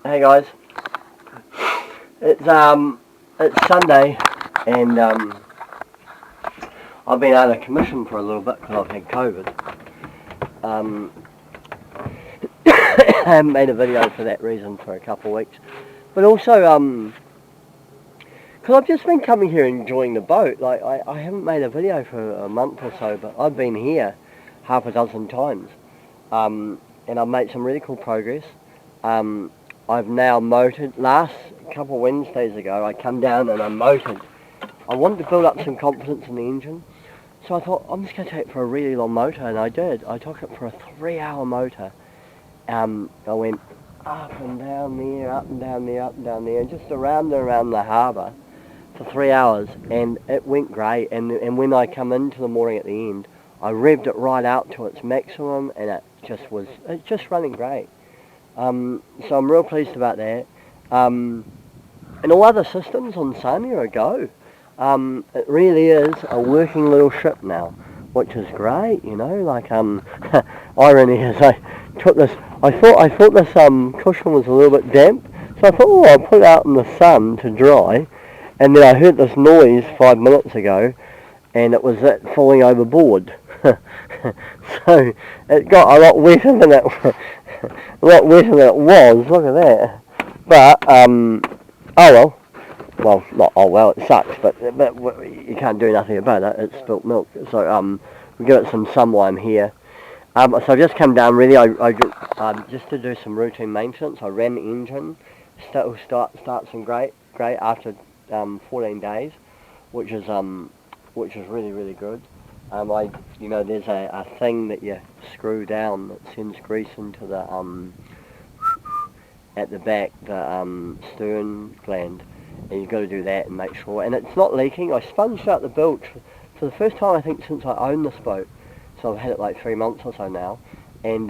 Hey guys, it's it's Sunday, and I've been out of commission for a little bit because I've had COVID. Um, I haven't made a video for that reason for a couple of weeks, but also because I've just been coming here enjoying the boat. Like I haven't made a video for a month or so, but I've been here half a dozen times, and I've made some really cool progress. I've now motored. Last couple of Wednesdays ago, I come down and I motored. I wanted to build up some confidence in the engine, so I thought I'm just going to take it for a really long motor, and I did. I took it for a 3-hour motor. I went up and down there, up and down there, up and down there, and just around and around the harbour for 3 hours, and it went great. And when I come into the mooring at the end, I revved it right out to its maximum, and it's just running great. So I'm real pleased about that. And all other systems on Sunny are a go. It really is a working little ship now, which is great, you know. Like irony is, I thought this cushion was a little bit damp, so I thought, oh, I'll put it out in the sun to dry, and then I heard this noise 5 minutes ago, and it was it falling overboard. So it got a lot wetter than it was. Look at that. But oh well. Well, not oh well. It sucks, but you can't do nothing about it. It's spilt milk. So we give it some sun while I'm here. So I've just come down. Really, I just to do some routine maintenance. I ran the engine. Starts in great after 14 days, which is really good. There's a thing that you screw down that sends grease into the at the back, the stern gland, and you've got to do that and make sure. And it's not leaking. I sponged out the bilge for the first time I think since I own this boat. So I've had it like 3 months or so now, and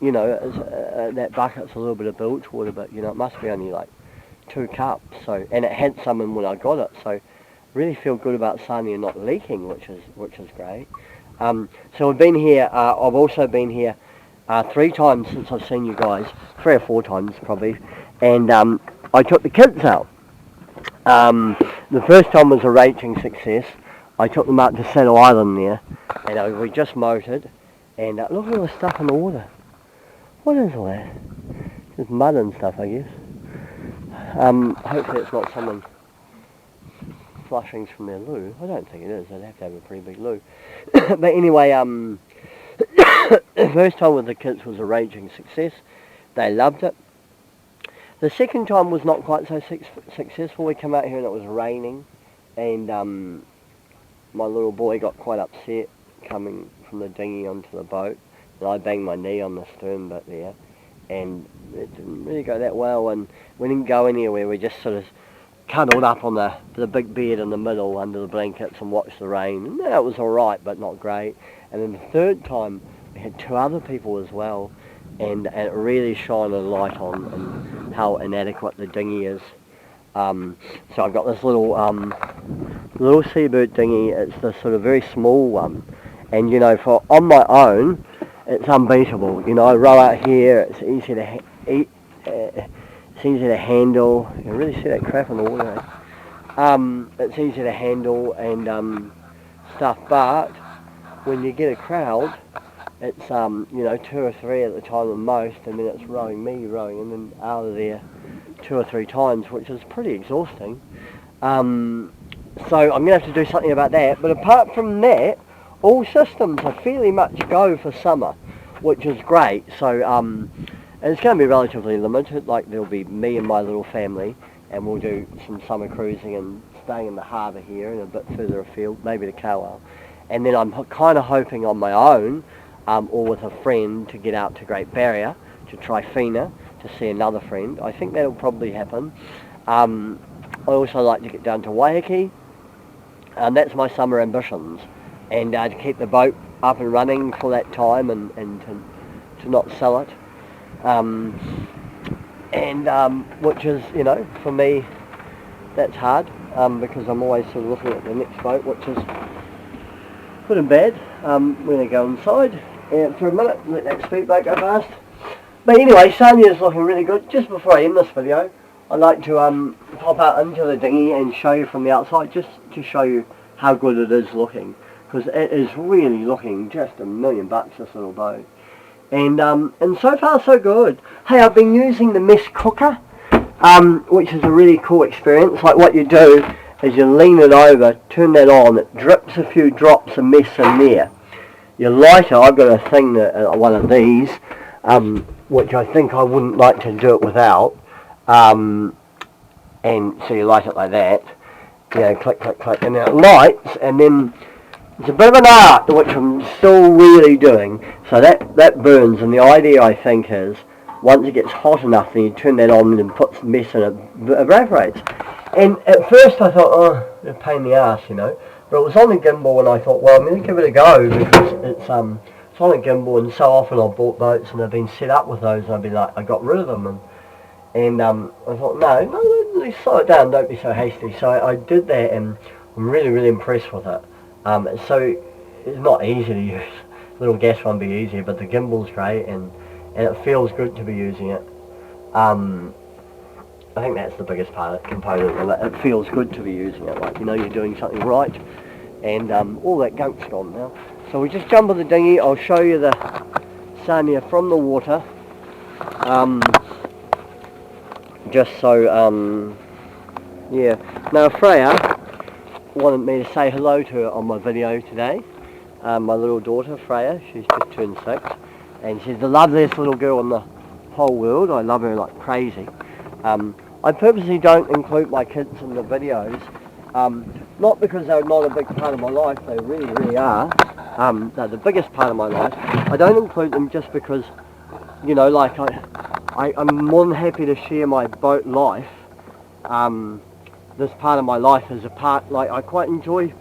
that bucket's a little bit of bilge water, but it must be only like 2 cups. So, and it had some in when I got it, so really feel good about Sunny and not leaking, which is great. So I've been here. I've also been here 3 times since I've seen you guys, 3 or 4 times probably, and I took the kids out. The first time was a raging success. I took them out to Saddle Island there, and we just motored, and look at all the stuff in the water. What is all that? Just mud and stuff, I guess. Hopefully it's not someone flushings from their loo. I don't think it is. They'd have to have a pretty big loo. But anyway, the first time with the kids was a raging success. They loved it. The second time was not quite so successful. We came out here and it was raining, and my little boy got quite upset coming from the dinghy onto the boat, and I banged my knee on the stern bit there, and it didn't really go that well, and we didn't go anywhere. We just sort of cuddled up on the big bed in the middle under the blankets and watched the rain. And it was alright, but not great. And then the third time, we had 2 other people as well, and it really shined a light on how inadequate the dinghy is. So I've got this little Seabird dinghy. It's the sort of very small one, and for on my own, it's unbeatable. I row out here. It's easy to it's easy to handle. You can really see that crap in the water. It's easy to handle and stuff, but when you get a crowd, it's 2 or 3 at the time at most, and then it's rowing, and then out of there 2 or 3 times, which is pretty exhausting. So I'm going to have to do something about that. But apart from that, all systems are fairly much go for summer, which is great. So it's going to be relatively limited. Like there'll be me and my little family, and we'll do some summer cruising and staying in the harbour here and a bit further afield, maybe to Carwell. And then I'm kind of hoping on my own, or with a friend, to get out to Great Barrier, to Tryphena, to see another friend. I think that'll probably happen. I also like to get down to Waiheke, and that's my summer ambitions. And to keep the boat up and running for that time, and to not sell it. Which is, for me, that's hard, because I'm always sort of looking at the next boat, which is good and bad. We're going to go inside for a minute, let that speedboat go past. But anyway, Sonia's looking really good. Just before I end this video, I'd like to pop out into the dinghy and show you from the outside, just to show you how good it is looking. Because it is really looking just $1,000,000, this little boat. And so far so good. Hey, I've been using the mess cooker, which is a really cool experience. Like what you do is you lean it over, turn that on, it drips a few drops of mess in there. You light it, I've got a thing, one of these, which I think I wouldn't like to do it without. And so you light it like that, you know, click, click, click, and then it lights, and then it's a bit of an art, which I'm still really doing. So that burns, and the idea I think is, once it gets hot enough, then you turn that on and put some mess in it, evaporates. And at first I thought, oh, a pain in the ass, you know. But it was on the gimbal, and I thought, well, I'm going to give it a go, because it's on a gimbal, and so often I've bought boats and I've been set up with those, and I've been like, I got rid of them, and I thought, no, slow it down, don't be so hasty. So I did that, and I'm really, really impressed with it. So it's not easy to use. A little gas one be easier, but the gimbal's great, and it feels good to be using it. I think that's the biggest component of it. It feels good to be using it, like you know you're doing something right, and all that gunk's gone now. So we just jump on the dinghy. I'll show you the Sania from the water, just so, yeah. Now Freya wanted me to say hello to her on my video today. My little daughter Freya, she's just turned 6, and she's the loveliest little girl in the whole world. I love her like crazy. I purposely don't include my kids in the videos, not because they're not a big part of my life, they really, really are. They're the biggest part of my life. I don't include them just because, you know, like I'm more than happy to share my boat life. This part of my life is a part, like I quite enjoy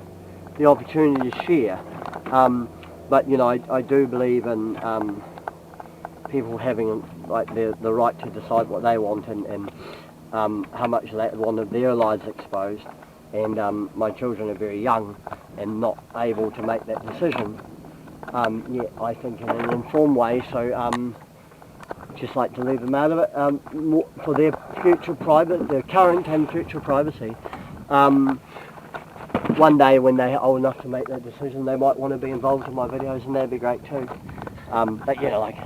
the opportunity to share. But, you know, I do believe in people having like the right to decide what they want, and how much they want their lives exposed. And my children are very young and not able to make that decision yet, I think, in an informed way. So just like to leave them out of it for their their current and future privacy. One day when they're old enough to make that decision, they might want to be involved in my videos, and that'd be great too. But you know, like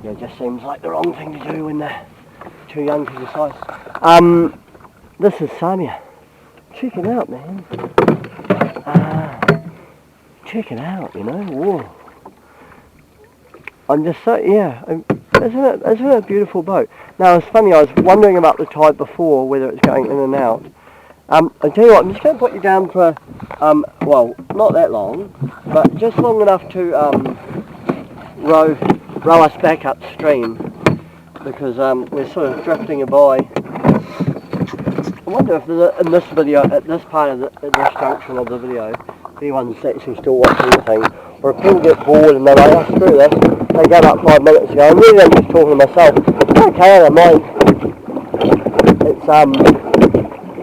it just seems like the wrong thing to do when they're too young to decide. This is Sania. Check it out, man. Check it out, you know. Whoa. I'm just so, yeah. Isn't it a beautiful boat? Now it's funny, I was wondering about the tide before, whether it's going in and out. I tell you what, I'm just going to put you down for, well, not that long, but just long enough to row us back upstream, because we're sort of drifting by. I wonder if in this video, at this part of this junction of the video, if anyone's actually still watching the thing, or if people get bored and they're like, oh screw this, they gave up 5 minutes ago. And really I'm just talking to myself. Okay, I don't mind.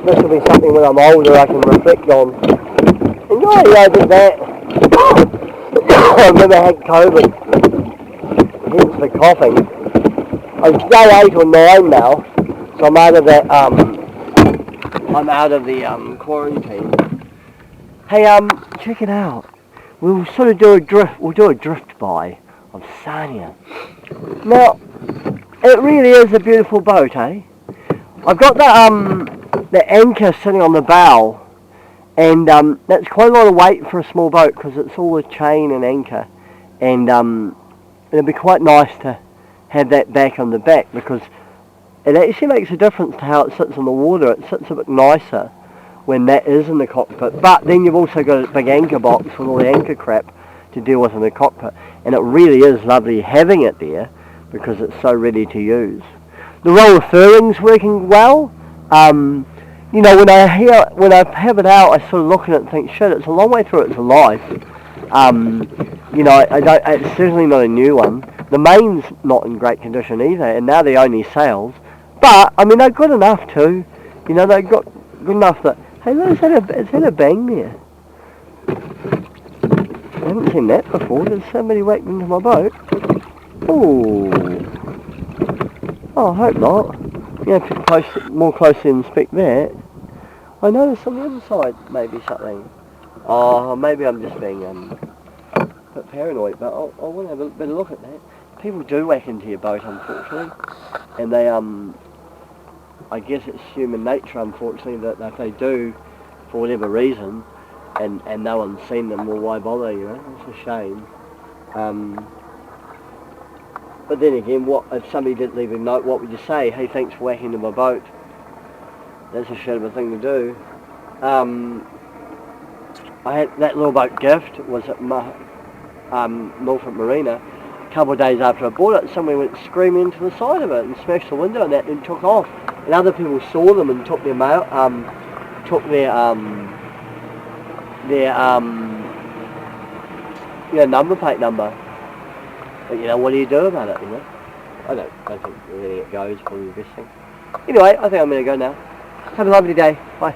This will be something when I'm older I can reflect on. And I did that. I remember I had COVID. Hence the coughing. I'm day 8 or 9 now, so I'm out of that. I'm out of the quarantine. Hey, check it out. We'll sort of do a drift. We'll do a drift by of Sania. Now, it really is a beautiful boat, eh? I've got the anchor sitting on the bow, and that's quite a lot of weight for a small boat because it's all a chain and anchor, and it'd be quite nice to have that back on the back because it actually makes a difference to how it sits on the water. It sits a bit nicer when that is in the cockpit, but then you've also got a big anchor box with all the anchor crap to deal with in the cockpit, and it really is lovely having it there because it's so ready to use. The roller furring's working well. You know, when I have it out, I sort of look at it and think, shit, it's a long way through its life. You know, it's certainly not a new one. The main's not in great condition either, and now they're only sails. But I mean, they're good enough too. You know, they've got good enough that. Hey, look, is that a bang there? I haven't seen that before. Did somebody whack into my boat? Ooh. Oh, I hope not. You have to more closely inspect that. I noticed on the other side maybe something. Oh, maybe I'm just being a bit paranoid, but I want to have a better look at that. People do whack into your boat, unfortunately, and they I guess it's human nature, unfortunately, that if they do, for whatever reason, and no one's seen them, well, why bother, you know? It's a shame. But then again, what if somebody didn't leave a note? What would you say? Hey, thanks for whacking into my boat. That's a shit of a thing to do. I had that little boat gift was at Norfolk Marina. A couple of days after I bought it, somebody went screaming into the side of it and smashed the window and that, and took off. And other people saw them and took their mail, took their number plate number. But you know, what do you do about it? You know, I don't think letting it go is probably the best thing. Anyway, I think I'm going to go now. Have a lovely day. Bye.